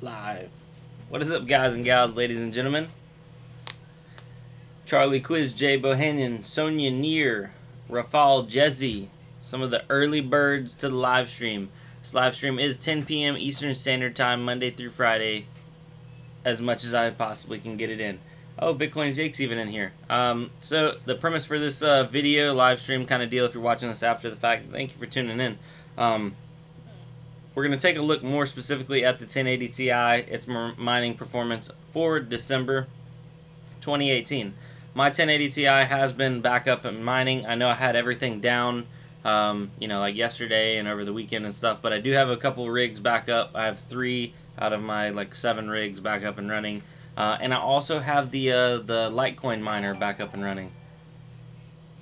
Live. What is up, guys and gals, ladies and gentlemen? Charlie Quiz, Jay Bohanian, Sonia Neer, Rafal Jezzy, some of the early birds to the live stream. This live stream is 10 p.m. Eastern Standard Time, Monday through Friday, as much as I possibly can get it in. Oh, Bitcoin Jake's even in here. So the premise for this video, live stream kind of deal, if you're watching this after the fact, thank you for tuning in. We're going to take a look more specifically at the 1080 Ti, its mining performance for December 2018. My 1080 Ti has been back up and mining. I know I had everything down, you know, like yesterday and over the weekend and stuff, but I do have a couple rigs back up. I have 3 out of my like 7 rigs back up and running. And I also have the Litecoin miner back up and running.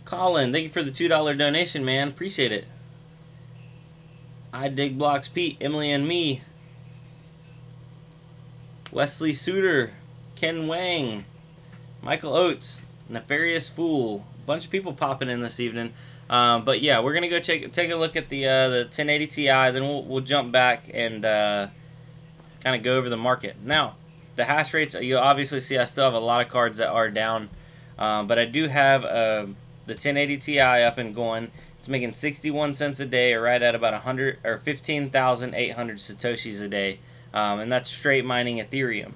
Colin, thank you for the $2 donation, man. Appreciate it. I Dig Blocks Pete, Emily and me, Wesley Suter, Ken Wang, Michael Oates, Nefarious Fool. A bunch of people popping in this evening. But yeah, we're gonna go take a look at the 1080 Ti. Then we'll jump back and kind of go over the market. Now, the hash rates, you'll obviously see I still have a lot of cards that are down, but I do have the 1080 Ti up and going. It's making 61 cents a day, or right at about 100 or 15,800 satoshis a day, and that's straight mining Ethereum.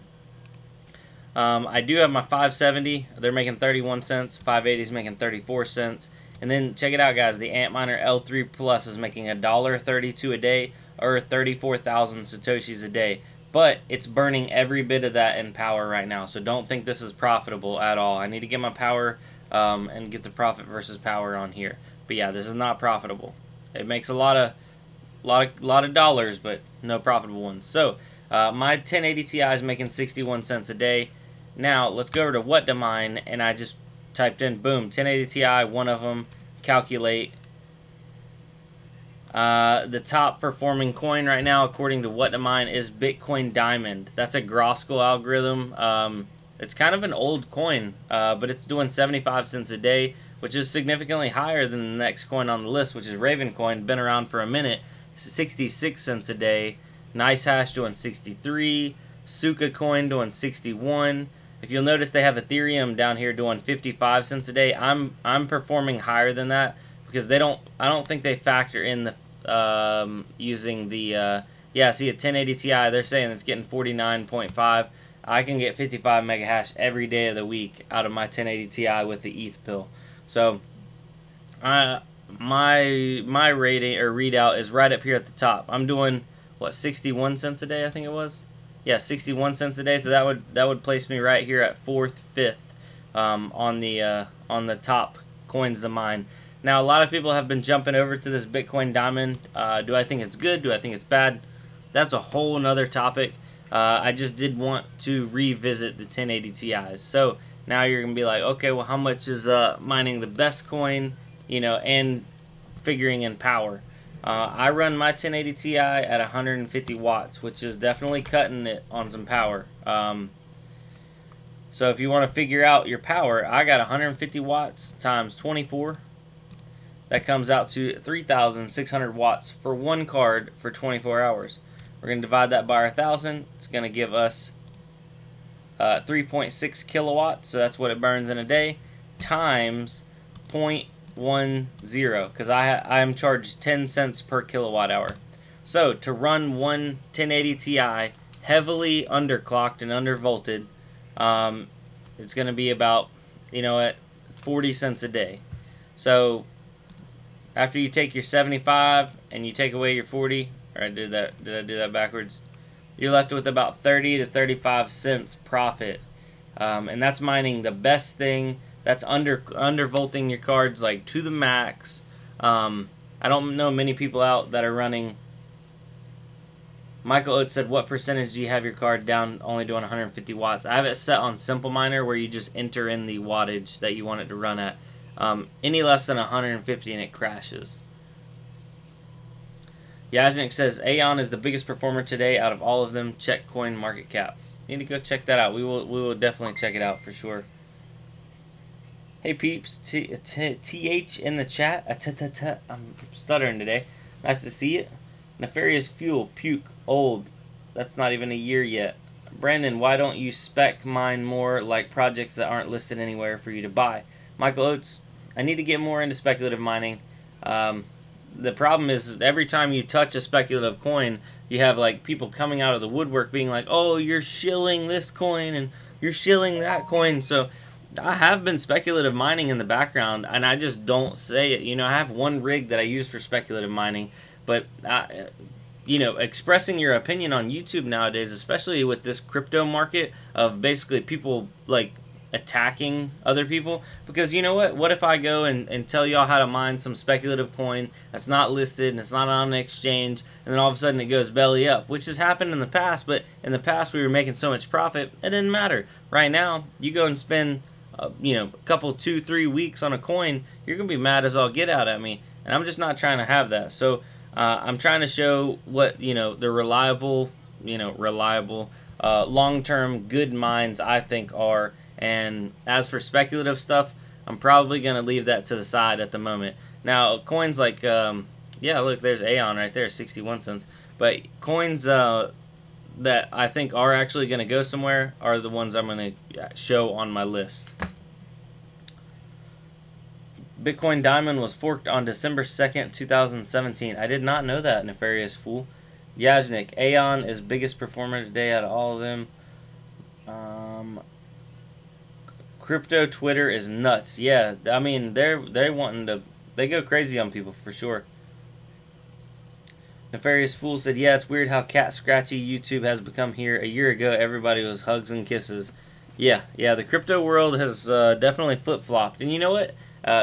I do have my 570. They're making 31 cents. 580 is making 34 cents. And then check it out, guys. The Antminer L3 Plus is making $1.32 a day, or 34,000 satoshis a day. But it's burning every bit of that in power right now, so don't think this is profitable at all. I need to get my power and get the profit versus power on here. But yeah, this is not profitable. It makes a lot of dollars, but no profitable ones. So my 1080 Ti is making 61 cents a day. Now let's go over to what to mine, and I just typed in, boom, 1080 Ti, one of them. Calculate. The top performing coin right now, according to what to mine, is Bitcoin Diamond. That's a Groskell algorithm. It's kind of an old coin, but it's doing 75 cents a day, which is significantly higher than the next coin on the list, which is Ravencoin. Been around for a minute, 66 cents a day. NiceHash doing 63. Suka coin doing 61. If you'll notice, they have Ethereum down here doing 55 cents a day. I'm performing higher than that because I don't think they factor in the using the yeah, see, a 1080 Ti, they're saying it's getting 49.5. I can get 55 mega hash every day of the week out of my 1080 Ti with the ETH pill. So my rating or readout is right up here at the top. I'm doing what, 61 cents a day, I think it was. Yeah, 61 cents a day. So that would place me right here at 4th, 5th on the top coins to mine. Now, a lot of people have been jumping over to this Bitcoin Diamond. Do I think it's good? Do I think it's bad? That's a whole nother topic. I just did want to revisit the 1080 Ti's. So now you're going to be like, okay, well, how much is mining the best coin, you know, and figuring in power? I run my 1080 Ti at 150 watts, which is definitely cutting it on some power. So if you want to figure out your power, I got 150 watts times 24. That comes out to 3,600 watts for one card for 24 hours. We're going to divide that by 1,000. It's going to give us 3.6 kilowatts, so that's what it burns in a day, times 0.10, because I am charged 10 cents per kilowatt hour. So to run one 1080 Ti heavily underclocked and undervolted, it's going to be about, you know, at 40 cents a day. So after you take your 75 and you take away your 40, or did I do that backwards? You're left with about 30 to 35 cents profit, and that's mining the best thing. That's undervolting your cards like to the max. I don't know many people out that are running. Michael Oates said, what percentage do you have your card down only doing 150 watts? I have it set on Simple Miner, where you just enter in the wattage that you want it to run at. Any less than 150 and it crashes. Yajnik says, Aeon is the biggest performer today out of all of them. Check coin market cap. Need to go check that out. We will definitely check it out for sure. Hey peeps, TH in the chat. I'm stuttering today. Nice to see it. Nefarious Fuel, Puke, Old, That's not even a year yet. Brandon, why don't you spec mine more like projects that aren't listed anywhere for you to buy? Michael Oates, I need to get more into speculative mining. The problem is every time you touch a speculative coin, you have like people coming out of the woodwork being like, oh, you're shilling this coin and you're shilling that coin. So I have been speculative mining in the background, and I just don't say it. You know, I have one rig that I use for speculative mining, but you know, expressing your opinion on YouTube nowadays, especially with this crypto market of basically people like attacking other people, because you know what if I go and tell y'all how to mine some speculative coin that's not listed and it's not on an exchange, and then all of a sudden it goes belly up, which has happened in the past, but in the past we were making so much profit it didn't matter. Right now you go and spend you know, a couple 2-3 weeks on a coin, you're gonna be mad as all get out at me, and I'm just not trying to have that. So I'm trying to show what, you know, the reliable long-term good mines I think are. And as for speculative stuff, I'm probably going to leave that to the side at the moment. Now, coins like, yeah, look, there's Aeon right there, 61 cents. But coins that I think are actually going to go somewhere are the ones I'm going to show on my list. Bitcoin Diamond was forked on December 2nd, 2017. I did not know that, Nefarious Fool. Yajnik, Aeon is biggest performer today out of all of them. Crypto Twitter is nuts. Yeah, I mean they're wanting to, they go crazy on people for sure. Nefarious Fool said, yeah, it's weird how cat scratchy YouTube has become here. A year ago everybody was hugs and kisses. Yeah, the crypto world has definitely flip-flopped, and you know what,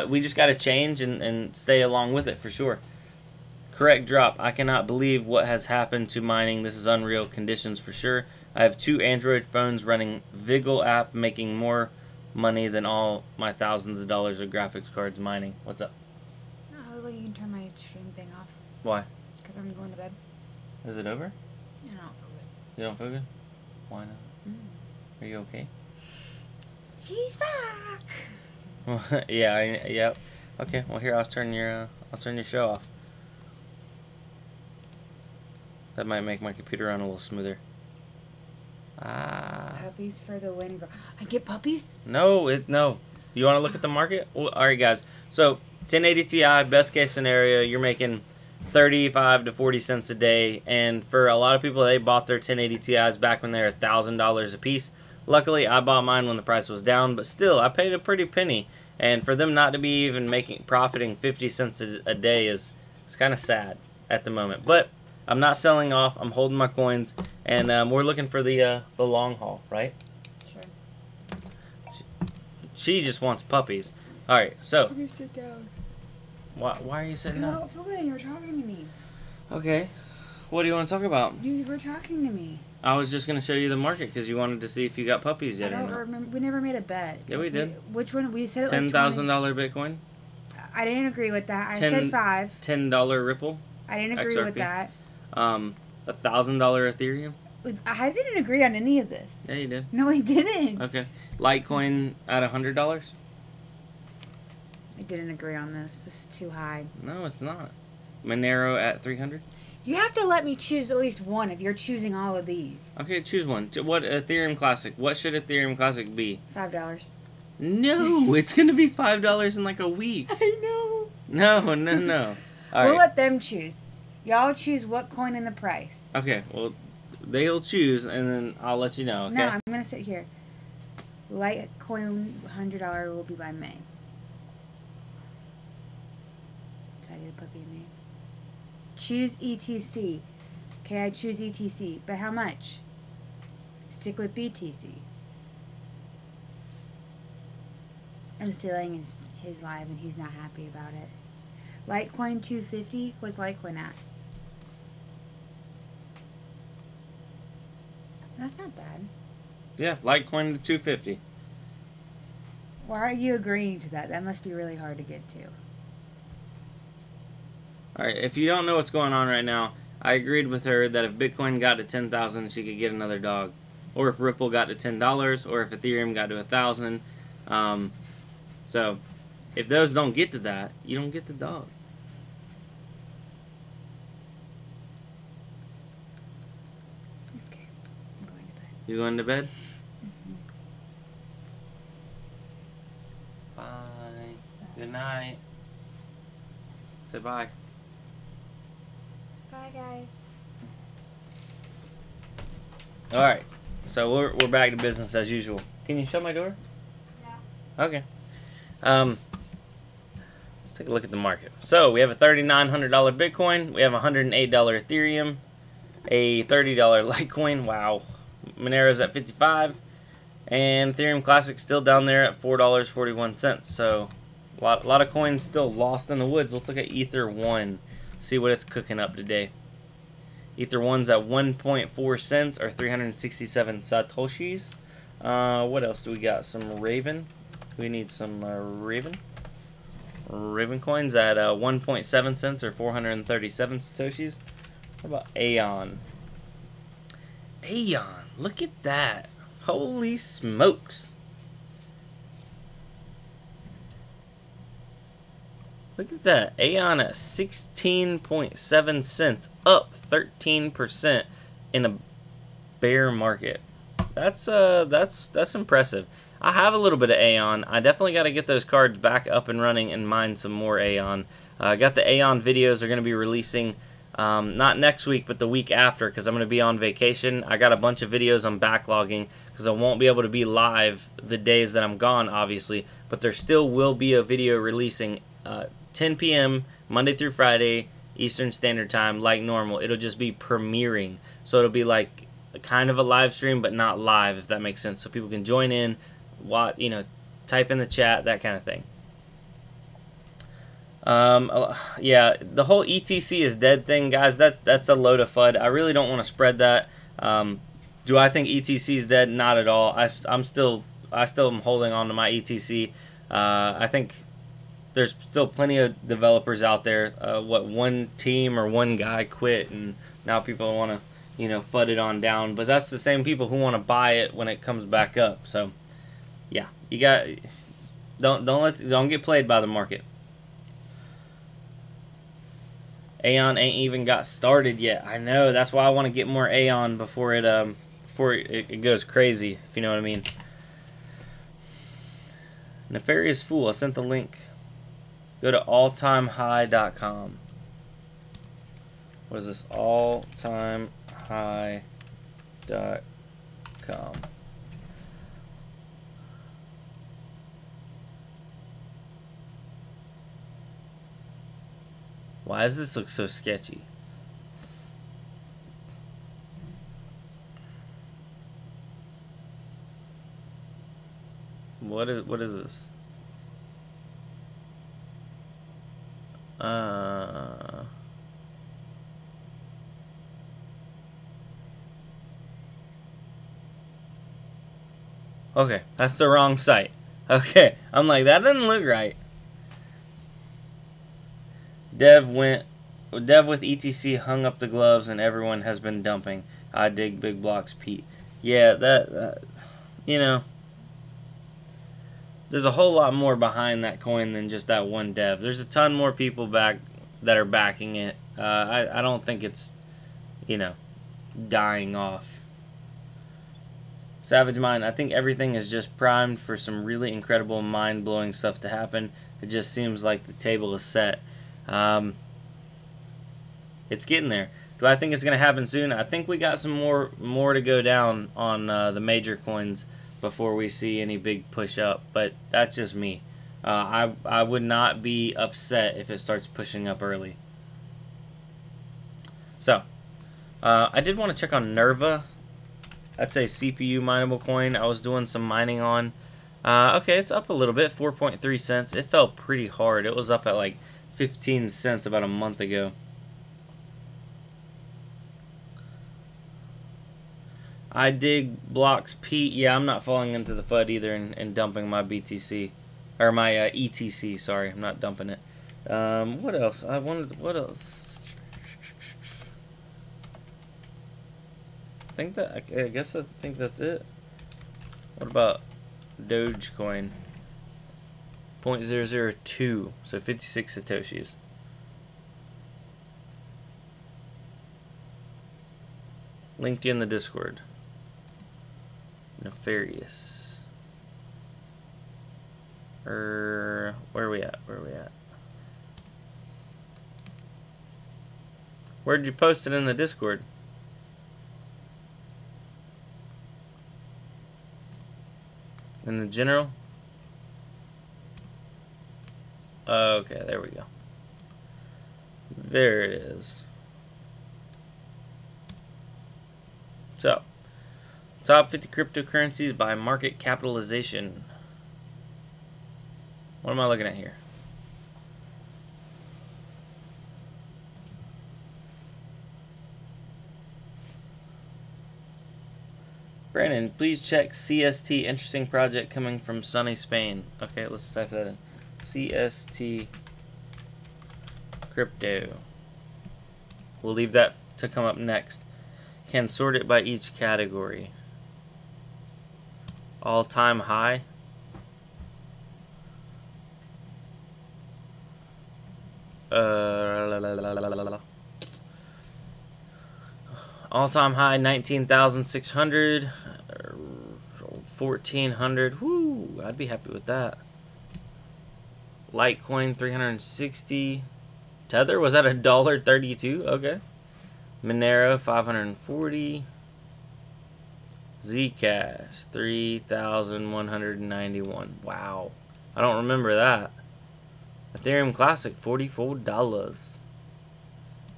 we just got to change and stay along with it for sure. Correct drop. I cannot believe what has happened to mining. This is unreal conditions for sure. I have 2 Android phones running Vigil app, making more money than all my thousands of dollars of graphics cards mining. What's up? Oh, look, you can turn my stream thing off. Why? Because I'm going to bed. Is it over? I don't feel good. You don't feel good? Why not? Are you okay? She's back. Yeah. Yep. Okay. Well, here I'll turn your show off. That might make my computer run a little smoother. Puppies for the win, girl. I get puppies? No. You want to look at the market? Well, all right, guys. So 1080 Ti, best case scenario, you're making 35 to 40 cents a day, and for a lot of people, they bought their 1080 Ti's back when they were $1,000 a piece. Luckily, I bought mine when the price was down, but still, I paid a pretty penny. And for them not to be even profiting 50 cents a day is kind of sad at the moment. But I'm not selling off. I'm holding my coins, and we're looking for the long haul, right? Sure. She just wants puppies. All right, so. Let me sit down. Why are you sitting down? I don't feel good and you were talking to me. Okay. What do you want to talk about? You were talking to me. I was just going to show you the market because you wanted to see if you got puppies yet or not. I don't remember. We never made a bet. Yeah, we did. Which one? We said it $10,000 Bitcoin. I didn't agree with that. I said 5. $10 Ripple. I didn't agree with that. $1,000 Ethereum. I didn't agree on any of this. Yeah, you did. No, I didn't. Okay. Litecoin at $100. I didn't agree on this. This is too high. No, it's not. Monero at 300. You have to let me choose at least one if you're choosing all of these. Okay, choose one. What Ethereum Classic? What should Ethereum Classic be? $5. No, it's gonna be $5 in like a week. I know. No. All we'll right. let them choose. Y'all choose what coin and the price. Okay, well, they'll choose, and then I'll let you know, okay? No, I'm going to sit here. Litecoin $100 will be by May. So I get a puppy in May. Choose ETC. Okay, I choose ETC. But how much? Stick with BTC. I'm stealing his live, and he's not happy about it. Litecoin 250. What's Litecoin at? That's not bad. Yeah, Litecoin to 250. Why are you agreeing to that? That must be really hard to get to. Alright, if you don't know what's going on right now, I agreed with her that if Bitcoin got to 10,000, she could get another dog. Or if Ripple got to $10, or if Ethereum got to 1,000. So, if those don't get to that, you don't get the dog. You going to bed? Mm-hmm. Bye. Good night. Say bye. Bye, guys. All right. So we're back to business as usual. Can you shut my door? Yeah. Okay. Let's take a look at the market. So we have a $3,900 Bitcoin. We have a $108 Ethereum. A $30 Litecoin. Wow. Monera's at 55. And Ethereum Classic still down there at $4.41. So a lot of coins still lost in the woods. Let's look at Ether 1. See what it's cooking up today. Ether 1's at 1.4 cents or 367 satoshis. What else do we got? Some Raven. We need some Raven. Raven coins at 1.7 cents or 437 satoshis. How about Aeon? Aeon, look at that. Holy smokes. Look at that. Aeon at 16.7 cents, up 13% in a bear market. That's impressive. I have a little bit of Aeon. I definitely got to get those cards back up and running and mine some more Aeon. I got the Aeon videos are going to be releasing not next week, but the week after, because I'm going to be on vacation. I got a bunch of videos I'm backlogging because I won't be able to be live the days that I'm gone, obviously. But there still will be a video releasing 10 p.m. Monday through Friday, Eastern Standard Time, like normal. It'll just be premiering. So it'll be like kind of a live stream, but not live, if that makes sense. So people can join in, watch, type in the chat, that kind of thing. Yeah, the whole ETC is dead thing, guys. That's a load of FUD. I really don't want to spread that. Do I think ETC is dead? Not at all. I still am holding on to my ETC. I think there's still plenty of developers out there. One team or one guy quit, and now people want to, FUD it on down. But that's the same people who want to buy it when it comes back up. So, yeah, you got don't get played by the market. Aeon ain't even got started yet. I know, that's why I want to get more Aeon before it goes crazy, if you know what I mean. Nefarious Fool, I sent the link. Go to alltimehigh.com. What is this? Alltimehigh.com. Why does this look so sketchy? What is this? Okay, that's the wrong site. Okay, I'm like, that doesn't look right. Dev with ETC hung up the gloves and everyone has been dumping. I dig big blocks, Pete. Yeah, that there's a whole lot more behind that coin than just that one dev. There's a ton more people that are backing it. I don't think it's, dying off. Savage Mind, I think everything is just primed for some really incredible, mind-blowing stuff to happen. It just seems like the table is set. It's getting there. Do I think it's going to happen soon? I think we got some more to go down on the major coins before we see any big push up, but that's just me. I would not be upset if it starts pushing up early. So, I did want to check on Nerva. That's a CPU mineable coin I was doing some mining on. Okay, it's up a little bit, 4.3 cents. It fell pretty hard. It was up at like 15 cents about a month ago. I dig blocks, Pete. Yeah, I'm not falling into the FUD either and dumping my BTC. Or my ETC, sorry. I'm not dumping it. What else? What else? I think that's it. What about Dogecoin? 0.002, so 56 satoshis. Linked in the Discord. Nefarious. Where are we at? Where are we at? Where'd you post it in the Discord? In the general? Okay, there we go. There it is. So, top 50 cryptocurrencies by market capitalization. What am I looking at here? Brandon, please check CST. Interesting project coming from sunny Spain. Okay, let's type that in. CST crypto. We'll leave that to come up next. Can sort it by each category. All-time high. All-time high 19,600, 1,400. Whoo, I'd be happy with that. Litecoin 360. Tether was at $1.32. Okay. Monero 540. Zcash 3,191. Wow, I don't remember that. Ethereum Classic $44.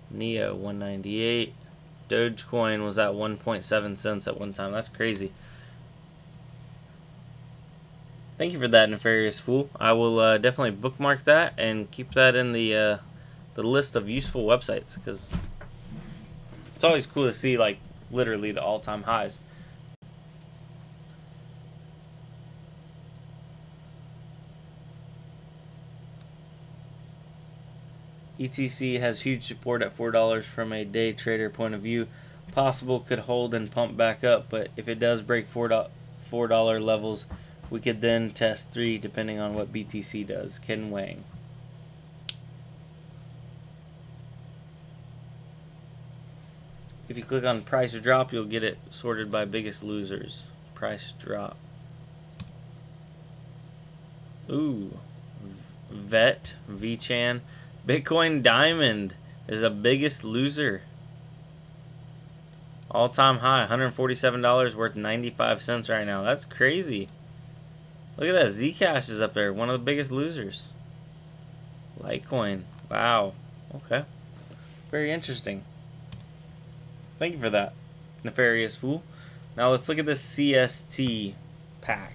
Neo 198. Dogecoin was at 1.7 cents at one time. That's crazy. Thank you for that, Nefarious Fool. I will definitely bookmark that and keep that in the list of useful websites, because it's always cool to see, like, literally the all-time highs. ETC has huge support at $4 from a day trader point of view. Possible could hold and pump back up, but if it does break $4 levels, we could then test 3 depending on what BTC does. Ken Wang. If you click on price drop, you'll get it sorted by biggest losers. Price drop. Ooh. VChan. Bitcoin Diamond is the biggest loser. All-time high, $147, worth 95 cents right now. That's crazy. Look at that. Zcash is up there, one of the biggest losers. Litecoin. Wow. Okay. Very interesting. Thank you for that, Nefarious Fool. Now let's look at this CST pack.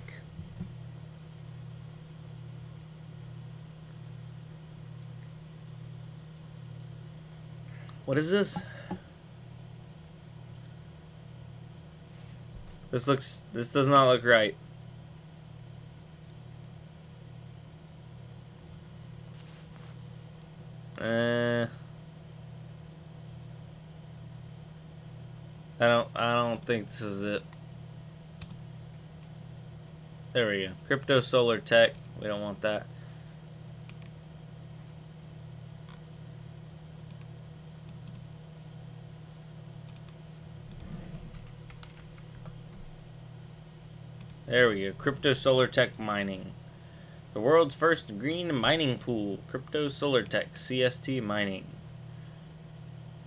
What is this? This does not look right. I don't think this is it. There we go. Crypto Solar Tech. We don't want that. There we go. Crypto Solar Tech Mining. The world's first green mining pool. Crypto Solar Tech CST Mining.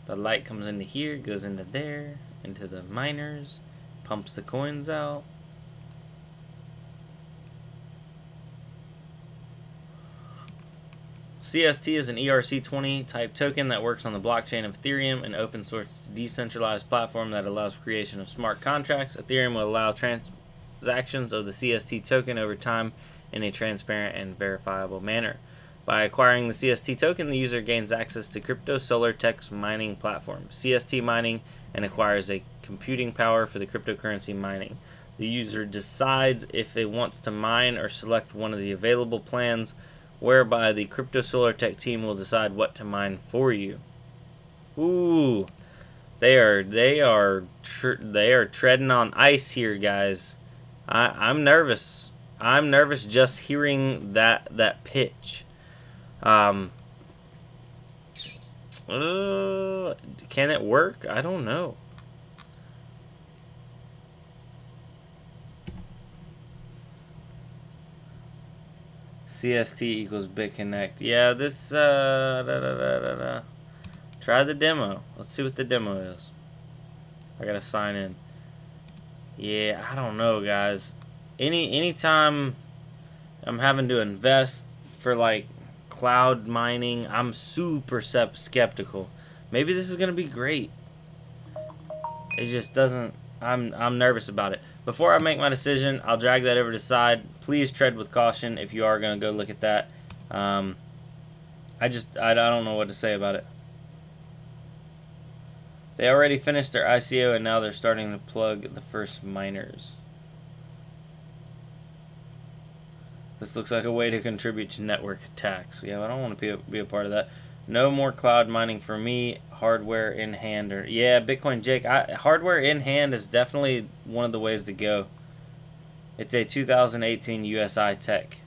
The light comes into here, goes into there, into the miners, pumps the coins out. CST is an ERC20 type token that works on the blockchain of Ethereum, an open source decentralized platform that allows creation of smart contracts. Ethereum will allow transactions of the CST token over time in a transparent and verifiable manner. By acquiring the CST token, the user gains access to Crypto Solar Tech's mining platform, CST Mining, and acquires a computing power for the cryptocurrency mining. The user decides if it wants to mine or select one of the available plans, whereby the Crypto Solar Tech team will decide what to mine for you. Ooh, they are treading on ice here, guys. I'm nervous. I'm nervous just hearing that pitch. Can it work? I don't know. CST equals BitConnect. Yeah, this, Try the demo. Let's see what the demo is. I gotta sign in. Yeah, I don't know, guys. Anytime I'm having to invest for, like, cloud mining, I'm super skeptical. Maybe this is gonna be great. It just doesn't. I'm nervous about it. Before I make my decision, I'll drag that over to the side. Please tread with caution if you are gonna go look at that. I don't know what to say about it. They already finished their ICO and now they're starting to plug the first miners. This looks like a way to contribute to network attacks. Yeah, I don't want to be a part of that. No more cloud mining for me. Hardware in hand. Yeah, Bitcoin Jake. Hardware in hand is definitely one of the ways to go. It's a 2018 USI tech.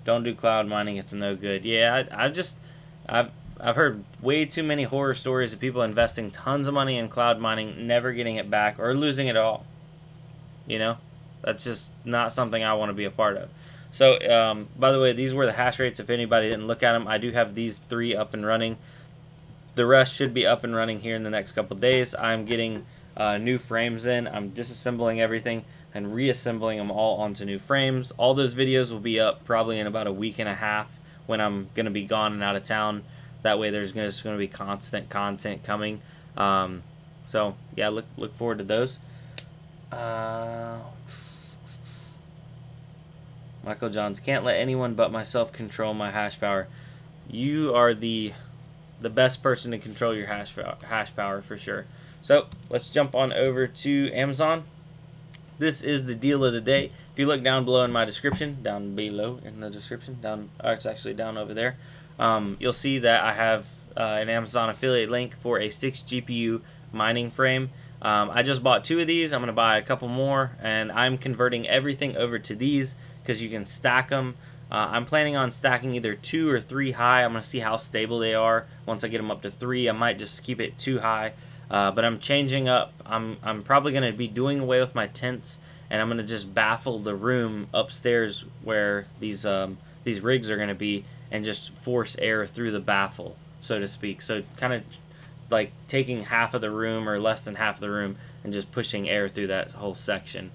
Don't do cloud mining. It's no good. Yeah, I've heard way too many horror stories of people investing tons of money in cloud mining, never getting it back, or losing it all. You know? That's just not something I want to be a part of. So, by the way, these were the hash rates. If anybody didn't look at them, I do have these 3 up and running. The rest should be up and running here in the next couple days. I'm getting new frames in. I'm disassembling everything and reassembling them all onto new frames. All those videos will be up probably in about a week and a half when I'm going to be gone and out of town. That way there's just going to be constant content coming. So, yeah, look forward to those. Michael Johns, can't let anyone but myself control my hash power. You are the best person to control your hash power for sure. So let's jump on over to Amazon. This is the deal of the day. If you look down below in my description, it's actually down over there. You'll see that I have an Amazon affiliate link for a 6 GPU mining frame. I just bought 2 of these. I'm going to buy a couple more, and I'm converting everything over to these because you can stack them. I'm planning on stacking either 2 or 3 high. I'm going to see how stable they are. Once I get them up to 3, I might just keep it 2 high. But I'm changing up. I'm probably going to be doing away with my tents, and I'm going to just baffle the room upstairs where these rigs are going to be and just force air through the baffle, so to speak. So kind of like taking half of the room or less than half of the room and just pushing air through that whole section.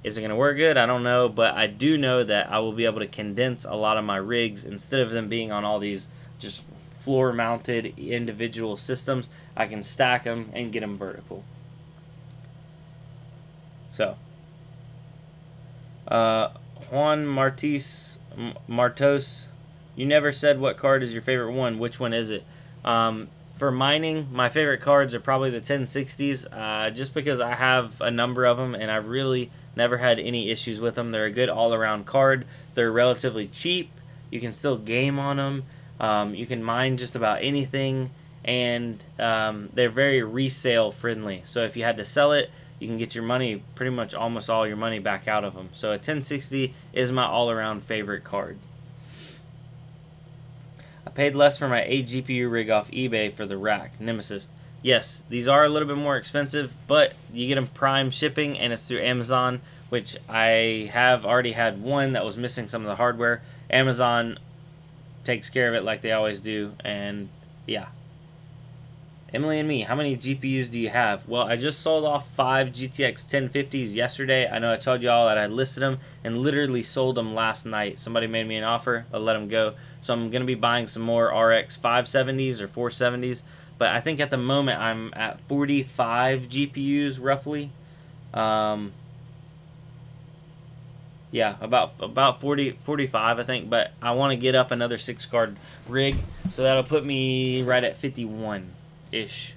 Is it going to work good? I don't know, but I do know that I will be able to condense a lot of my rigs. Instead of them being on all these just floor-mounted individual systems, I can stack them and get them vertical. So, Juan Martos, you never said what card is your favorite one. Which one is it? For mining, my favorite cards are probably the 1060s, just because I have a number of them and I've really never had any issues with them. They're a good all-around card. They're relatively cheap. You can still game on them. You can mine just about anything, and they're very resale friendly. So if you had to sell it, you can get your money, pretty much almost all your money back out of them. So a 1060 is my all-around favorite card. I paid less for my 8 GPU rig off eBay for the rack. Nemesis. Yes, these are a little bit more expensive, but you get them prime shipping, and it's through Amazon, which I have already had one that was missing some of the hardware. Amazon takes care of it like they always do, and yeah. Emily and me, how many GPUs do you have? Well, I just sold off 5 GTX 1050s yesterday. I know I told you all that I listed them and literally sold them last night. Somebody made me an offer. I let them go. So I'm going to be buying some more RX 570s or 470s. But I think at the moment I'm at 45 GPUs roughly. Yeah, about 45 I think. But I want to get up another 6-card rig. So that'll put me right at 51-ish.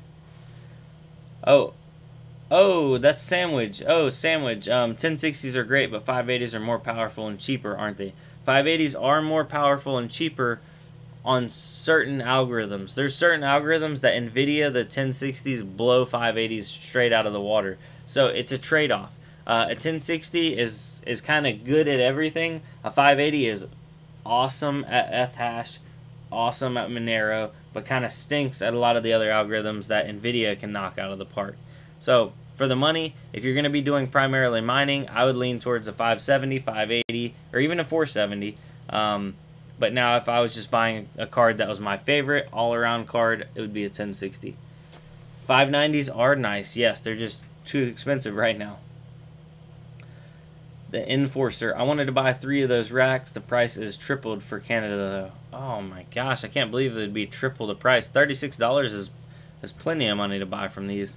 Oh, that's Sandwich. Oh, Sandwich. 1060s are great, but 580s are more powerful and cheaper, aren't they? 580s are more powerful and cheaper on certain algorithms. There's certain algorithms that NVIDIA, the 1060s, blow 580s straight out of the water. So it's a trade-off. A 1060 is kind of good at everything. A 580 is awesome at Ethash, awesome at Monero, but kind of stinks at a lot of the other algorithms that NVIDIA can knock out of the park. So for the money, if you're going to be doing primarily mining, I would lean towards a 570, 580, or even a 470. But now if I was just buying a card that was my favorite all-around card, it would be a 1060. 590s are nice. Yes, they're just too expensive right now. The Enforcer. I wanted to buy 3 of those racks. The price is tripled for Canada, though. Oh my gosh, I can't believe it'd be triple the price. $36 is plenty of money to buy from these.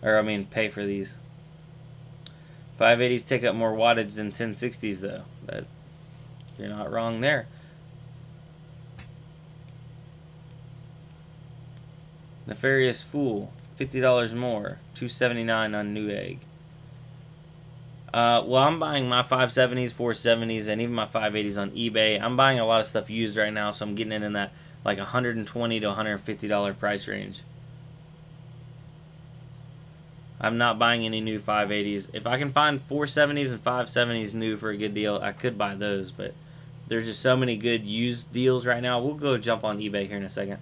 Or, I mean, pay for these. 580s take up more wattage than 1060s, though. You're not wrong there. Nefarious Fool. $50 more. $279 on Newegg. Well, I'm buying my 570s, 470s, and even my 580s on eBay. I'm buying a lot of stuff used right now, so I'm getting it in that like $120 to $150 price range. I'm not buying any new 580s. If I can find 470s and 570s new for a good deal, I could buy those, but there's just so many good used deals right now. We'll go jump on eBay here in a second.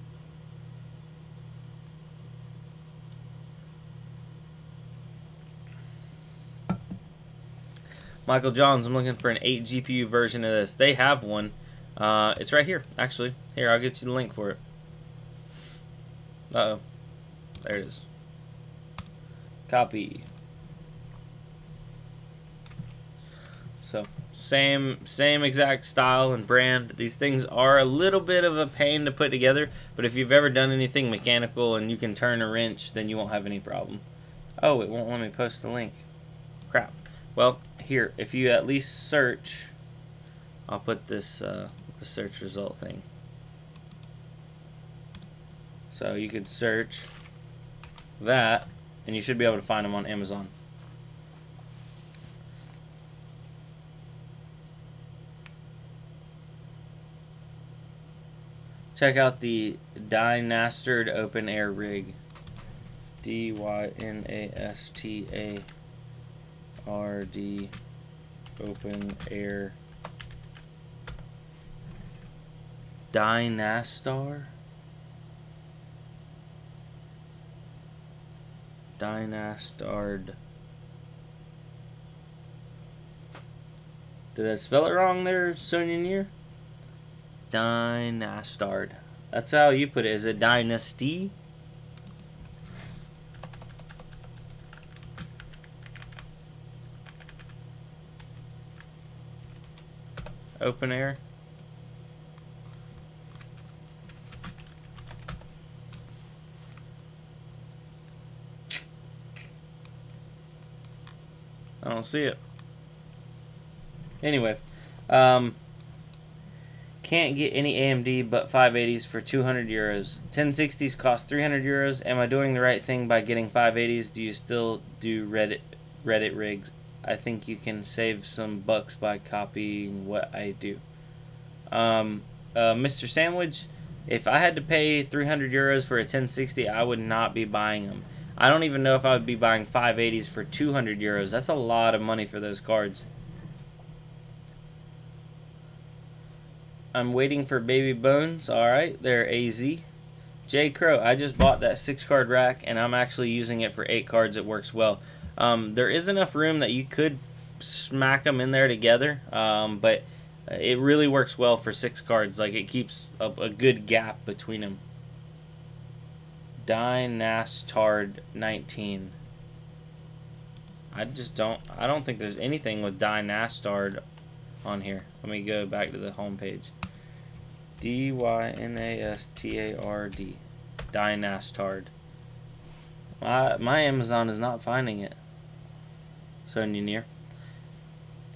Michael Johns, I'm looking for an 8 GPU version of this. They have one. It's right here, actually. Here, I'll get you the link for it. Uh-oh. There it is. Copy. So, same exact style and brand. These things are a little bit of a pain to put together, but if you've ever done anything mechanical and you can turn a wrench, then you won't have any problem. Oh, it won't let me post the link. Crap. Well, here, if you at least search, I'll put this the search result thing. So you could search that, and you should be able to find them on Amazon. Check out the Dynastard open air rig. D-Y-N-A-S-T-A-R-D open air. Dynastard? Dynastard. Did I spell it wrong there, Sonia Near? Dynastard. That's how you put it. Is it dynasty? Open air. I don't see it. Anyway, can't get any AMD but 580s for 200 euros. 1060s cost 300 euros. Am I doing the right thing by getting 580s? Do you still do Reddit rigs? I think you can save some bucks by copying what I do. Mr. Sandwich, if I had to pay 300 euros for a 1060, I would not be buying them. I don't even know if I would be buying 580s for 200 euros. That's a lot of money for those cards. I'm waiting for baby bones. Alright, they're AZ. J. Crow, I just bought that 6-card rack, and I'm actually using it for 8 cards. It works well. There is enough room that you could smack them in there together, but it really works well for 6 cards. Like, it keeps a good gap between them. Dynastard 19. I don't think there's anything with Dynastard on here. Let me go back to the home page. D-Y-N-A-S-T-A-R-D. Dynastard. My Amazon is not finding it. So near.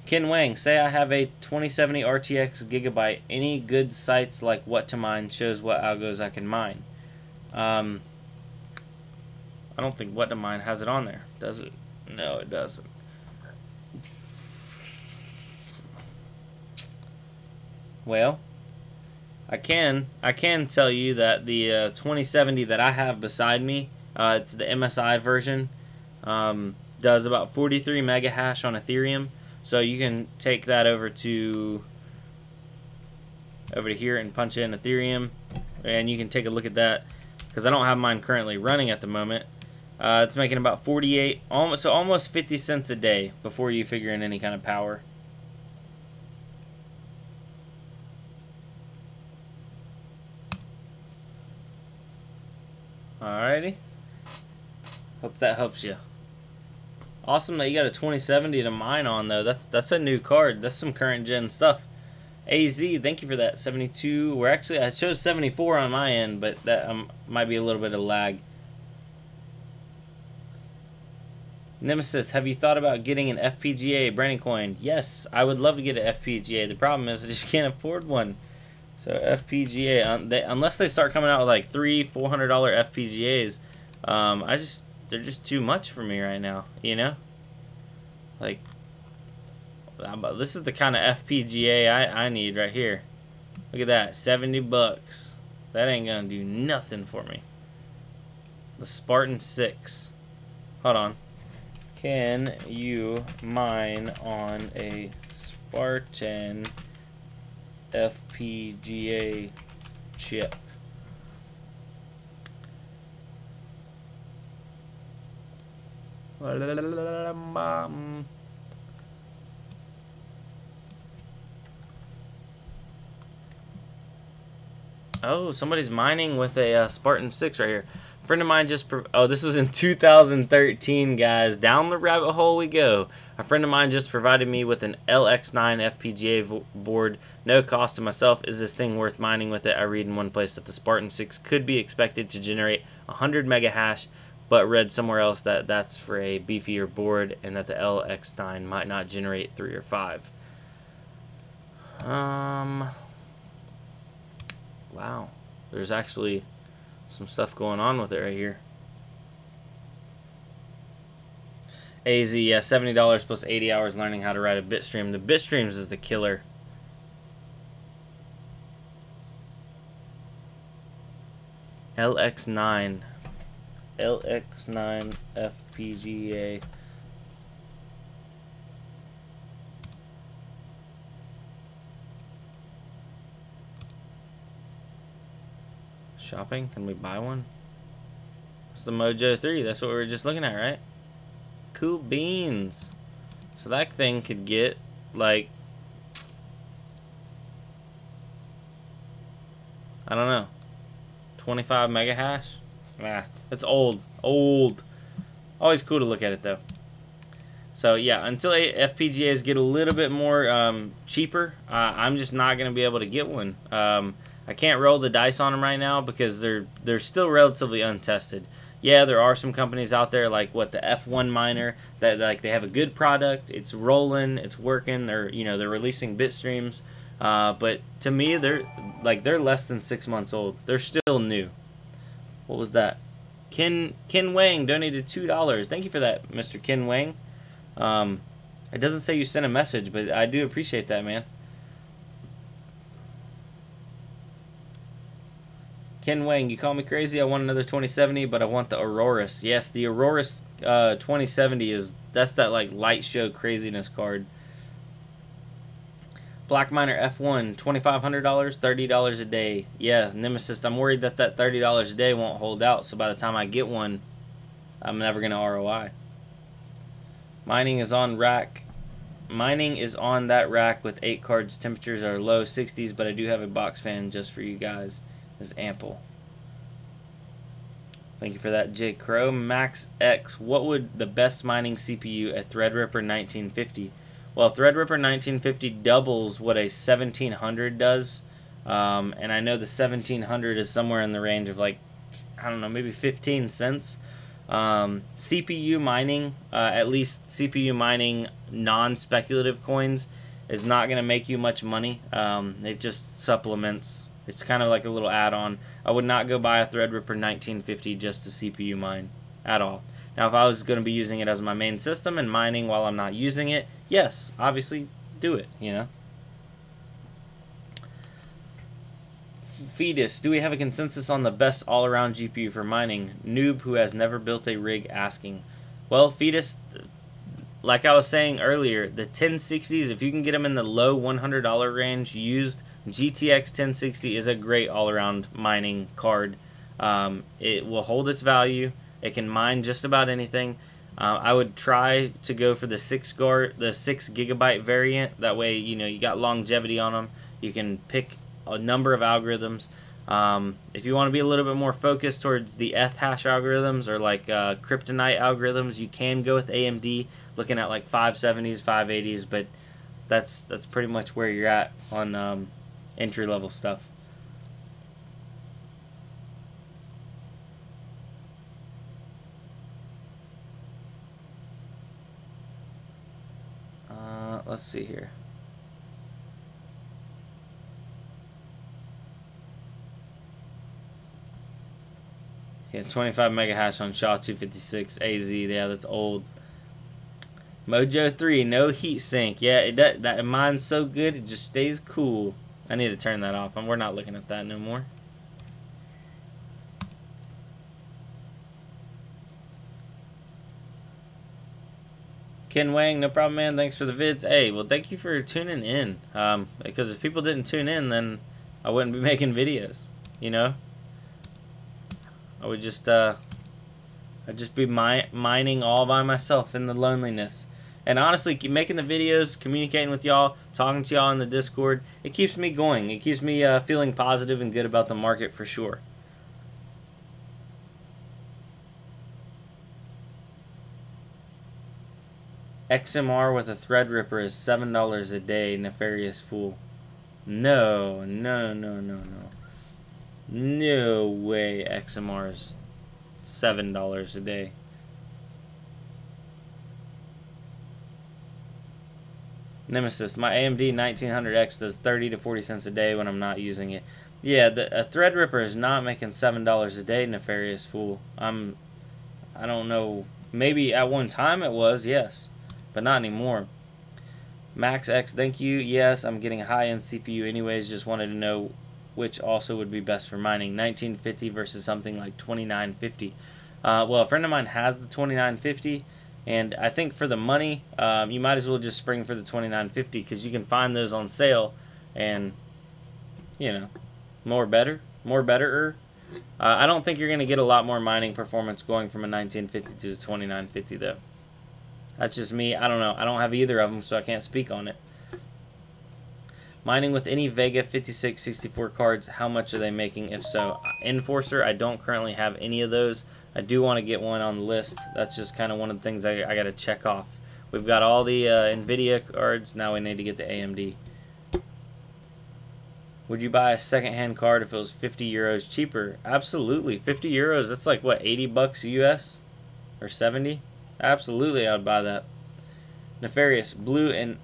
Ken Wang, say I have a 2070 RTX Gigabyte. Any good sites like What to Mine shows what algos I can mine? I don't think What to Mine has it on there, does it? No, it doesn't. Well, I can tell you that the 2070 that I have beside me, it's the MSI version, does about 43 mega hash on Ethereum. So you can take that over to here and punch in Ethereum, and you can take a look at that, because I don't have mine currently running at the moment. It's making about 48, almost 50 cents a day before you figure in any kind of power. Alrighty. Hope that helps you. Awesome that you got a 2070 to mine on, though. That's a new card. That's some current gen stuff. AZ, thank you for that. 72. We're actually, it shows 74 on my end, but that might be a little bit of lag. Nemesis, have you thought about getting an FPGA, Brandoncoin? Yes, I would love to get an FPGA. The problem is I just can't afford one. So FPGA, unless they start coming out with like $300–400 FPGAs, they're just too much for me right now, you know? Like, this is the kind of FPGA I need right here. Look at that, 70 bucks. That ain't gonna do nothing for me. The Spartan 6. Hold on. Can you mine on a Spartan FPGA chip? Oh, somebody's mining with a Spartan 6 right here. A friend of mine just... Oh, this was in 2013, guys. Down the rabbit hole we go. A friend of mine just provided me with an LX9 FPGA board. No cost to myself. Is this thing worth mining with it? I read in one place that the Spartan 6 could be expected to generate 100 mega hash, but read somewhere else that that's for a beefier board and that the LX9 might not generate 3 or 5. Wow, there's actually some stuff going on with it right here. AZ, yeah, $70 plus 80 hours learning how to write a bitstream. The bitstreams is the killer. LX9 FPGA. Shopping? Can we buy one? It's the Mojo 3. That's what we were just looking at, right? Cool beans. So that thing could get like, I don't know, 25 mega hash. Nah, it's old. Always cool to look at it though. So yeah, until FPGAs get a little bit more cheaper, I'm just not gonna be able to get one. I can't roll the dice on them right now because they're still relatively untested. Yeah, there are some companies out there like the F1 miner that like they have a good product, it's rolling, it's working, they're releasing bit streams, but to me they're less than 6 months old. They're still new. What was that? Ken Wang donated $2. Thank you for that, Mr. Ken Wang. It doesn't say you sent a message, but I do appreciate that, man. Ken Wang, you call me crazy. I want another 2070, but I want the Aurorus. Yes, the Aurorus 2070 that's that like light show craziness card. Black Miner F1, $2,500, $30 a day. Yeah, Nemesis, I'm worried that $30 a day won't hold out, so by the time I get one, I'm never going to ROI. Mining is on rack. Mining is on that rack with 8 cards. Temperatures are low 60s, but I do have a box fan just for you guys. Is ample. Thank you for that, J. Crow. Max X, what would the best mining CPU at Threadripper 1950? Well, Threadripper 1950 doubles what a 1700 does, and I know the 1700 is somewhere in the range of like, I don't know, maybe 15 cents. CPU mining, at least CPU mining non-speculative coins, is not going to make you much money. It just supplements. It's kind of like a little add-on. I would not go buy a Threadripper 1950 just to CPU mine at all. Now, if I was going to be using it as my main system and mining while I'm not using it, yes, obviously do it, you know. Fetus, do we have a consensus on the best all-around GPU for mining? Noob who has never built a rig asking. Well, Fetus, like I was saying earlier, the 1060s, if you can get them in the low $100 range used, GTX 1060 is a great all-around mining card. It will hold its value. It can mine just about anything. I would try to go for the 6 gigabyte variant. That way, you got longevity on them. You can pick a number of algorithms. If you want to be a little bit more focused towards the hash algorithms or like kryptonite algorithms, you can go with AMD, looking at like 570s, 580s, but that's pretty much where you're at on entry level stuff. Let's see here. Yeah, 25 mega hash on SHA-256 AZ. Yeah, that's old. Mojo 3, no heat sink. Yeah, that mine's so good it just stays cool. I need to turn that off. We're not looking at that no more. Ken Wang, no problem, man. Thanks for the vids. Hey, well, thank you for tuning in. Because if people didn't tune in, then I wouldn't be making videos. You know, I would just I'd just be mining all by myself in the loneliness. And honestly, keep making the videos, communicating with y'all, talking to y'all in the Discord. It keeps me going. It keeps me feeling positive and good about the market for sure. XMR with a Threadripper is $7 a day, nefarious fool. No, no, no, no, no. No way XMR is $7 a day. Nemesis, my AMD 1900X does 30 to 40 cents a day when I'm not using it. Yeah, a Threadripper is not making $7 a day, nefarious fool. I don't know. Maybe at one time it was, yes. But not anymore. Max X, thank you. Yes, I'm getting a high-end CPU anyways. Just wanted to know which also would be best for mining. 1950 versus something like 2950. Well, a friend of mine has the 2950. And I think for the money, you might as well just spring for the 2950 because you can find those on sale. And, you know, more better. I don't think you're going to get a lot more mining performance going from a 1950 to a 2950 though. That's just me. I don't know. I don't have either of them, so I can't speak on it. Mining with any Vega 5664 cards, how much are they making? If so, Enforcer, I don't currently have any of those. I do want to get one on the list. That's just kind of one of the things I got to check off. We've got all the NVIDIA cards. Now we need to get the AMD. Would you buy a second-hand card if it was 50 euros cheaper? Absolutely. 50 euros, that's like, what, 80 bucks US? Or 70? Absolutely, I would buy that. Nefarious, blue and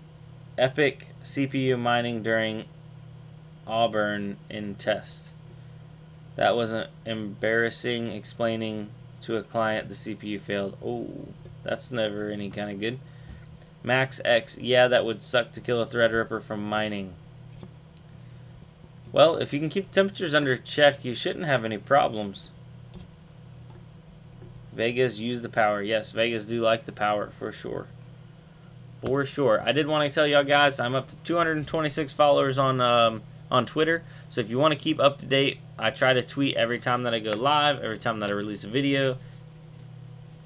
epic CPU mining during Auburn in test. That wasn't embarrassing explaining to a client the CPU failed. Oh, that's never any kind of good. Max X, yeah, that would suck to kill a Threadripper from mining. Well, if you can keep temperatures under check, you shouldn't have any problems. Vegas use the power. Yes, Vegas do like the power for sure. For sure. I did want to tell y'all guys, I'm up to 226 followers on Twitter. So if you want to keep up to date, I try to tweet every time that I go live, every time that I release a video,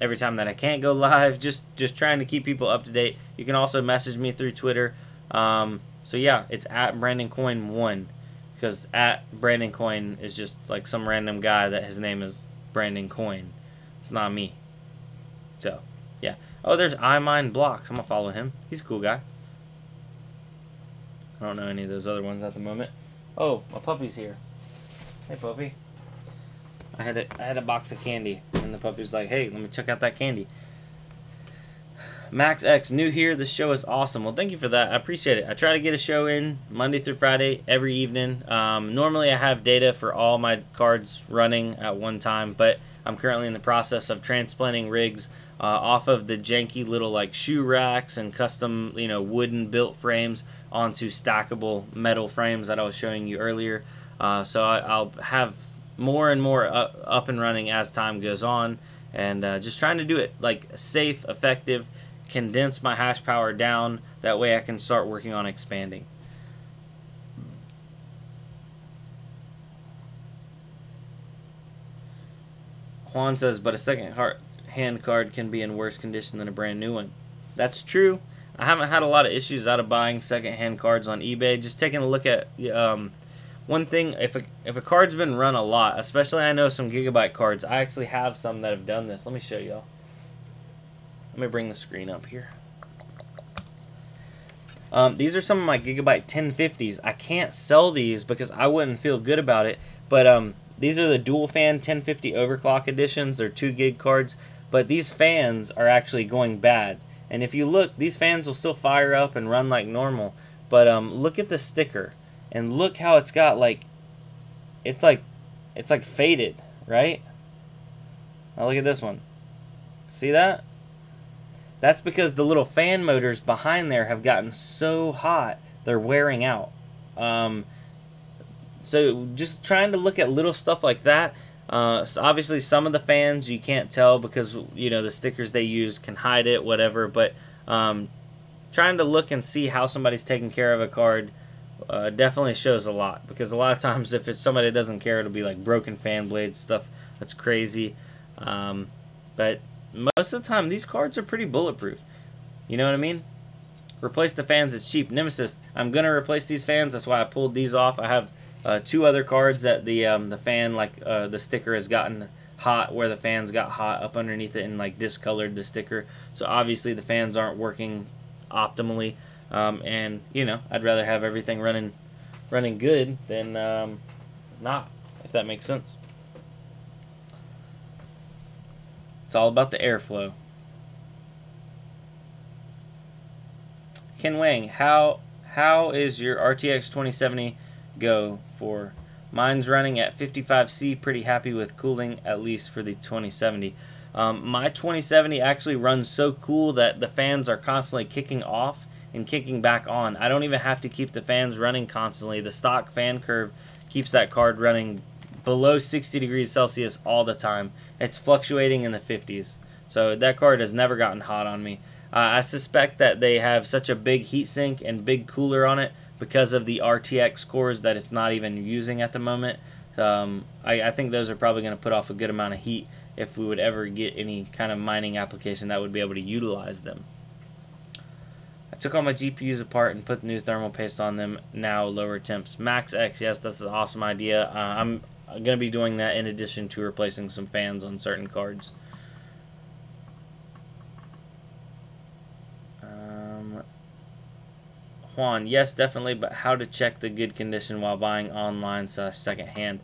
every time that I can't go live. Just trying to keep people up to date. You can also message me through Twitter. So yeah, it's at Brandoncoin1 because at Brandoncoin is just like some random guy that his name is Brandoncoin. It's not me. So, yeah. Oh, there's iMine Blocks. I'm going to follow him. He's a cool guy. I don't know any of those other ones at the moment. Oh, my puppy's here. Hey, puppy. I had a box of candy, and the puppy's like, hey, let me check out that candy. Max X, new here. This show is awesome. Well, thank you for that. I appreciate it. I try to get a show in Monday through Friday every evening. Normally, I have data for all my cards running at one time, but I'm currently in the process of transplanting rigs off of the janky little like shoe racks and custom, you know, wooden built frames onto stackable metal frames that I was showing you earlier. So I'll have more and more up and running as time goes on, and just trying to do it like safe, effective, condense my hash power down. That way I can start working on expanding. Juan says, but a second-hand card can be in worse condition than a brand new one. That's true. I haven't had a lot of issues out of buying second-hand cards on eBay. Just taking a look at One thing, if a card's been run a lot, especially I know some gigabyte cards, I actually have some that have done this. Let me show y'all. Let me bring the screen up here. These are some of my gigabyte 1050s. I can't sell these because I wouldn't feel good about it, but these are the dual fan 1050 overclock editions. They're 2 gig cards, but these fans are actually going bad. And if you look, these fans will still fire up and run like normal, but look at the sticker and look how it's got like it's like faded, right? Now look at this one. See that? That's because the little fan motors behind there have gotten so hot, they're wearing out. So just trying to look at little stuff like that. So obviously some of the fans you can't tell because, you know, the stickers they use can hide it, whatever. But trying to look and see how somebody's taking care of a card definitely shows a lot. Because a lot of times if it's somebody that doesn't care, it'll be like broken fan blades, stuff that's crazy. But most of the time, these cards are pretty bulletproof. You know what I mean? Replace the fans, it's cheap. Nemesis, I'm going to replace these fans. That's why I pulled these off. I have 2 other cards that the fan, like the sticker has gotten hot, where the fans got hot up underneath it and like discolored the sticker. So obviously the fans aren't working optimally. And, you know, I'd rather have everything running good than not, if that makes sense. It's all about the airflow. Ken Wang, how is your RTX 2070 go for? Mine's running at 55C, pretty happy with cooling, at least for the 2070. My 2070 actually runs so cool that the fans are constantly kicking off and kicking back on. I don't even have to keep the fans running constantly. The stock fan curve keeps that card running below 60 degrees Celsius all the time. It's fluctuating in the 50s. So that card has never gotten hot on me. I suspect that they have such a big heatsink and big cooler on it because of the RTX cores that it's not even using at the moment. I think those are probably going to put off a good amount of heat if we would ever get any kind of mining application that would be able to utilize them. I took all my GPUs apart and put new thermal paste on them. Now lower temps. Max X, yes, that's an awesome idea. I'm going to be doing that in addition to replacing some fans on certain cards. Juan, yes, definitely, but how to check the good condition while buying online / secondhand?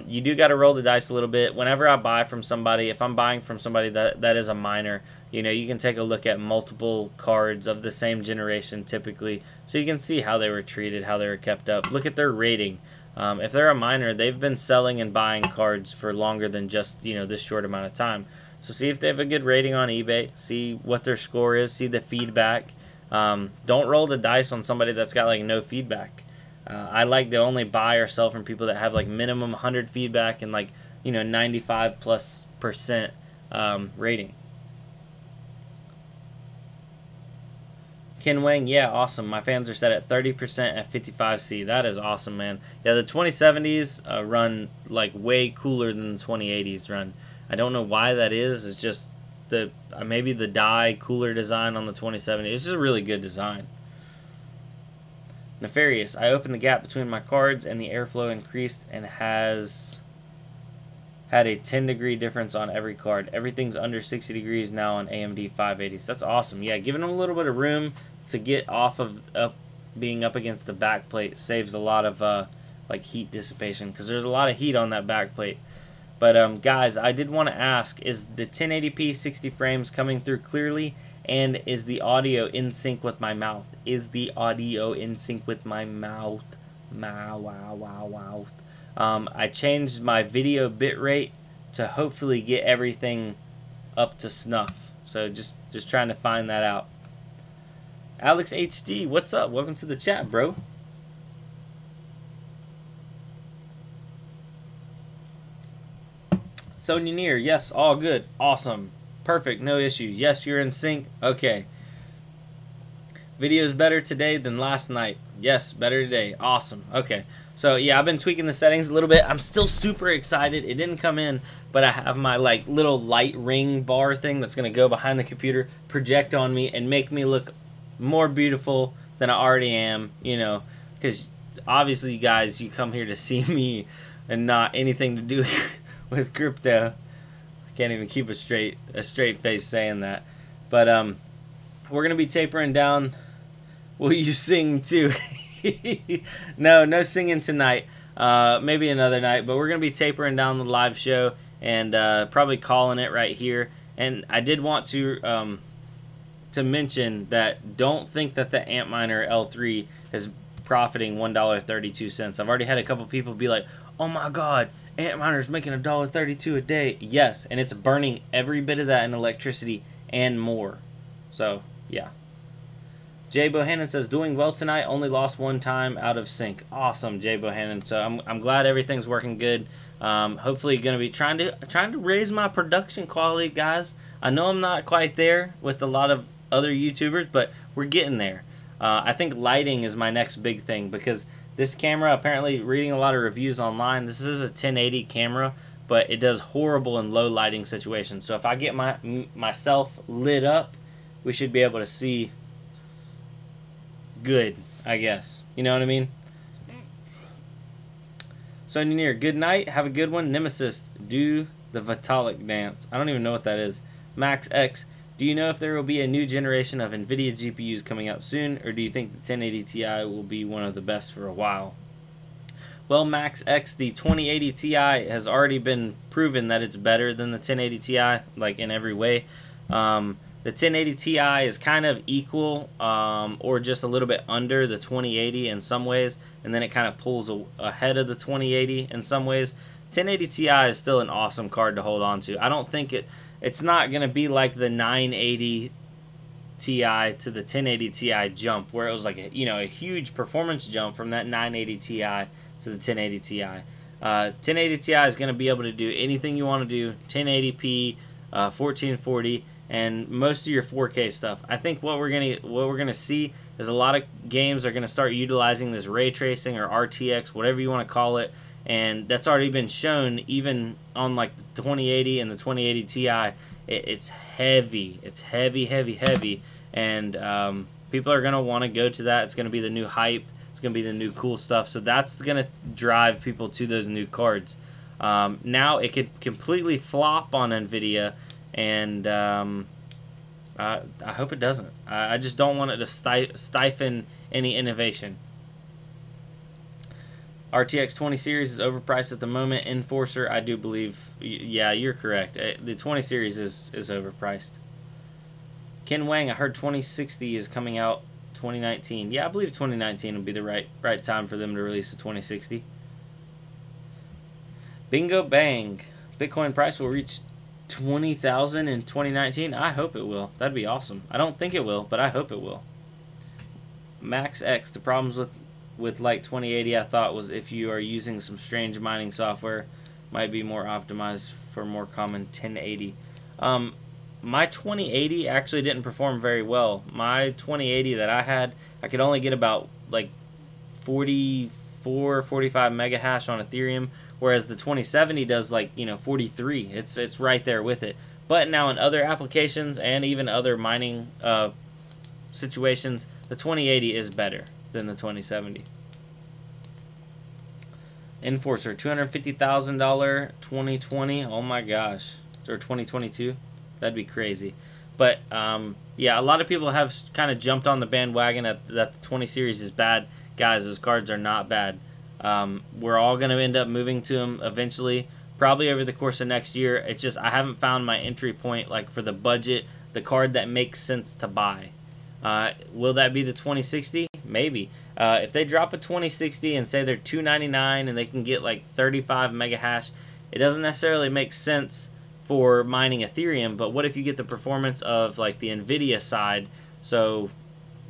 You do got to roll the dice a little bit. Whenever I buy from somebody, if I'm buying from somebody that is a miner, you know, you can take a look at multiple cards of the same generation typically, so you can see how they were treated, how they were kept up. Look at their rating. If they're a miner, they've been selling and buying cards for longer than just, you know, this short amount of time. So see if they have a good rating on eBay, see what their score is, see the feedback. Don't roll the dice on somebody that's got like no feedback. I like to only buy or sell from people that have like minimum 100 feedback and like, you know, 95+% rating. Ken Wang, yeah, awesome. My fans are set at 30% at 55C. That is awesome, man. Yeah, the 2070s run like way cooler than the 2080s run. I don't know why that is. It's just the maybe the die cooler design on the 2070. It's just a really good design. Nefarious, I opened the gap between my cards and the airflow increased and has had a 10-degree difference on every card. Everything's under 60 degrees now on AMD 580s. That's awesome. Yeah, giving them a little bit of room to get off of being up against the back plate saves a lot of like heat dissipation, because there's a lot of heat on that back plate. But guys, I did want to ask, is the 1080p 60 frames coming through clearly? And is the audio in sync with my mouth? Is the audio in sync with my mouth? Wow. I changed my video bitrate to hopefully get everything up to snuff. So just trying to find that out. Alex HD, what's up? Welcome to the chat, bro. Sonya Near, yes, all good, awesome. Perfect, no issues. Yes, you're in sync. Okay. Video's better today than last night. Yes, better today. Awesome. Okay. So, yeah, I've been tweaking the settings a little bit. I'm still super excited. It didn't come in, but I have my, like, little light ring bar thing that's going to go behind the computer, project on me, and make me look more beautiful than I already am, you know, because obviously, you guys, you come here to see me and not anything to do with crypto. I can't even keep a straight face saying that. But we're gonna be tapering down. Will you sing too? No singing tonight. Maybe another night. But we're gonna be tapering down the live show and probably calling it right here. And I did want to mention that don't think that the Antminer L3 is profiting $1.32. I've already had a couple people be like, "Oh my God, Antminer's making $1.32 a day." Yes, and it's burning every bit of that in electricity and more. So yeah. Jay Bohannon says, "Doing well tonight. Only lost one time out of sync." Awesome, Jay Bohannon. So I'm glad everything's working good. Hopefully, gonna be trying to raise my production quality, guys. I know I'm not quite there with a lot of other YouTubers, but we're getting there. I think lighting is my next big thing because this camera, apparently reading a lot of reviews online, this is a 1080 camera, but it does horrible in low lighting situations. So if I get myself lit up, we should be able to see good, I guess. You know what I mean? So Engineer, good night. Have a good one. Nemesis, do the Vitalik dance. I don't even know what that is. Max X, do you know if there will be a new generation of NVIDIA GPUs coming out soon, or do you think the 1080 Ti will be one of the best for a while? Well, Max X, the 2080 Ti has already been proven that it's better than the 1080 Ti, like in every way. The 1080 Ti is kind of equal or just a little bit under the 2080 in some ways, and then it kind of pulls ahead of the 2080 in some ways. 1080 Ti is still an awesome card to hold on to. I don't think it's not going to be like the 980 Ti to the 1080 Ti jump, where it was like a huge performance jump from that 980 Ti to the 1080 Ti. 1080 Ti is going to be able to do anything you want to do, 1080p, 1440, and most of your 4K stuff. I think what we're gonna see is a lot of games are gonna start utilizing this ray tracing or RTX, whatever you want to call it, and that's already been shown even on like the 2080 and the 2080 Ti. It's heavy. It's heavy, and people are gonna want to go to that. It's gonna be the new hype. It's gonna be the new cool stuff. So that's gonna drive people to those new cards. Now it could completely flop on NVIDIA. And I hope it doesn't. I just don't want it to stifle any innovation. RTX 20 series is overpriced at the moment. Enforcer, I do believe. Yeah, you're correct. The 20 series is overpriced. Ken Wang, I heard 2060 is coming out 2019. Yeah, I believe 2019 will be the right time for them to release the 2060. Bingo Bang. Bitcoin price will reach 20,000 in 2019. I hope it will. That'd be awesome. I don't think it will, but I hope it will. Max X, the problems with like 2080 I thought was if you are using some strange mining software, might be more optimized for more common 1080. My 2080 actually didn't perform very well. My 2080 that I had, I could only get about like 44, 45 mega hash on Ethereum, whereas the 2070 does like 43. It's right there with it. But now in other applications and even other mining situations, the 2080 is better than the 2070. Enforcer, $250,000 2020. Oh my gosh, or 2022. That'd be crazy. But yeah, a lot of people have kind of jumped on the bandwagon that the 20 series is bad. Guys, those cards are not bad. We're all going to end up moving to them eventually, probably over the course of next year. It's just I haven't found my entry point, like for the budget, the card that makes sense to buy. Will that be the 2060? Maybe. If they drop a 2060 and say they're $299 and they can get like 35 mega hash, it doesn't necessarily make sense for mining Ethereum. But what if you get the performance of like the NVIDIA side, so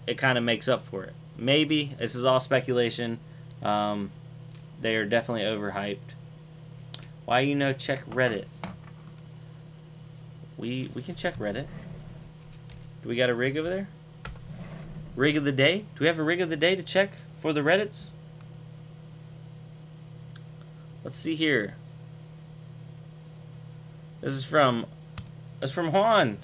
it kind of makes up for it? Maybe. This is all speculation. They are definitely overhyped. Why check Reddit? We can check Reddit. Do we got a rig over there? Rig of the day? Do we have a rig of the day to check for the Reddits? Let's see here. This is from Juan.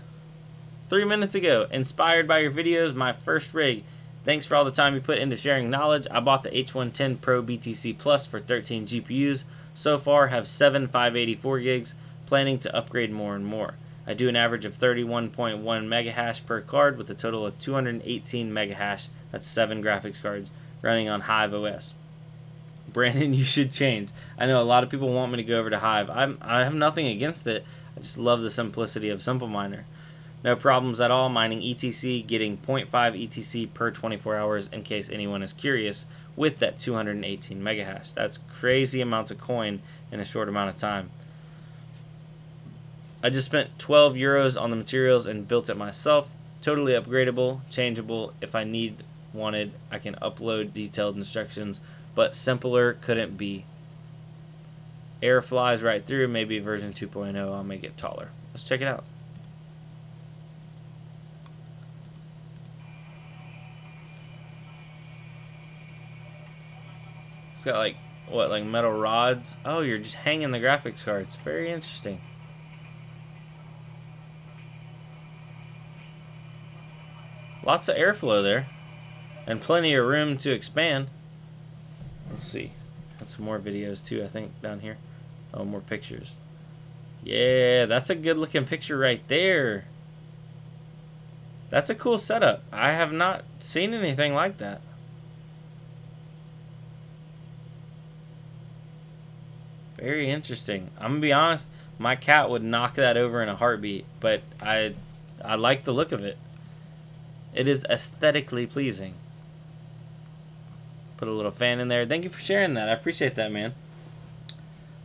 3 minutes ago. Inspired by your videos, my first rig Thanks for all the time you put into sharing knowledge. I bought the H110 Pro BTC Plus for 13 GPUs. So far have 7 584 gigs, planning to upgrade more and more. I do an average of 31.1 megahash per card with a total of 218 megahash. That's 7 graphics cards running on Hive OS. Brandon, you should change. I know a lot of people want me to go over to Hive. I have nothing against it. I just love the simplicity of Simple Miner. No problems at all mining ETC, getting 0.5 ETC per 24 hours in case anyone is curious with that 218 megahash. That's crazy amounts of coin in a short amount of time. I just spent 12 euros on the materials and built it myself. Totally upgradable, changeable. If I wanted, I can upload detailed instructions, but simpler couldn't be. Air flies right through, maybe version 2.0, I'll make it taller. Let's check it out. It's got like, what, like metal rods? Oh, you're just hanging the graphics cards. Very interesting. Lots of airflow there. And plenty of room to expand. Let's see. Got some more videos too, I think, down here. Oh, more pictures. Yeah, that's a good looking picture right there. That's a cool setup. I have not seen anything like that. Very interesting. I'm gonna be honest, my cat would knock that over in a heartbeat, but I like the look of it. It is aesthetically pleasing. Put a little fan in there. Thank you for sharing that. I appreciate that, man.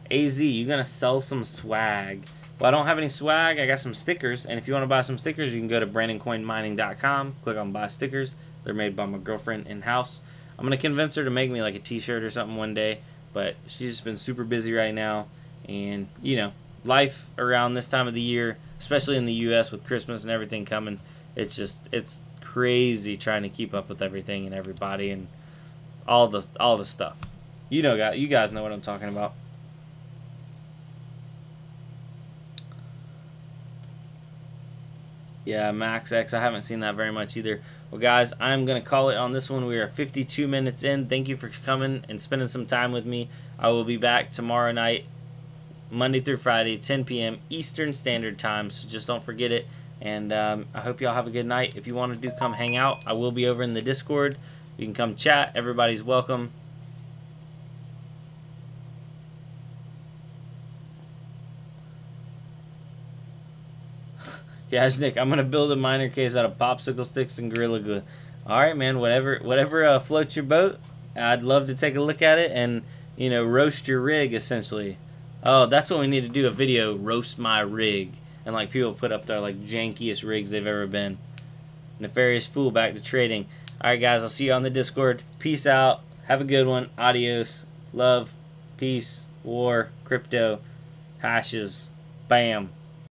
AZ, you gonna sell some swag? Well, I don't have any swag. I got some stickers, and if you want to buy some stickers, you can go to brandoncoinmining.com. Click on buy stickers. They're made by my girlfriend in-house. I'm gonna convince her to make me like a t-shirt or something one day, but she's just been super busy right now, and you know, life around this time of the year, especially in the US with Christmas and everything coming, it's crazy trying to keep up with everything and everybody and all the stuff. You guys know what I'm talking about. Yeah, Max X, I haven't seen that very much either. Well, guys, I'm going to call it on this one. We are 52 minutes in. Thank you for coming and spending some time with me. I will be back tomorrow night, Monday through Friday, 10 p.m. Eastern Standard Time, so just don't forget it. And I hope y'all have a good night. If you want to come hang out, I will be over in the Discord. You can come chat. Everybody's welcome. Yeah, Nick, I'm gonna build a miner case out of popsicle sticks and Gorilla Glue. All right, man. Whatever floats your boat. I'd love to take a look at it and, you know, roast your rig essentially. Oh, that's what we need to do, a video, roast my rig, and like people put up their like jankiest rigs they've ever been. Nefarious Fool back to trading. All right, guys. I'll see you on the Discord. Peace out. Have a good one. Adios. Love. Peace. War. Crypto. Hashes. Bam.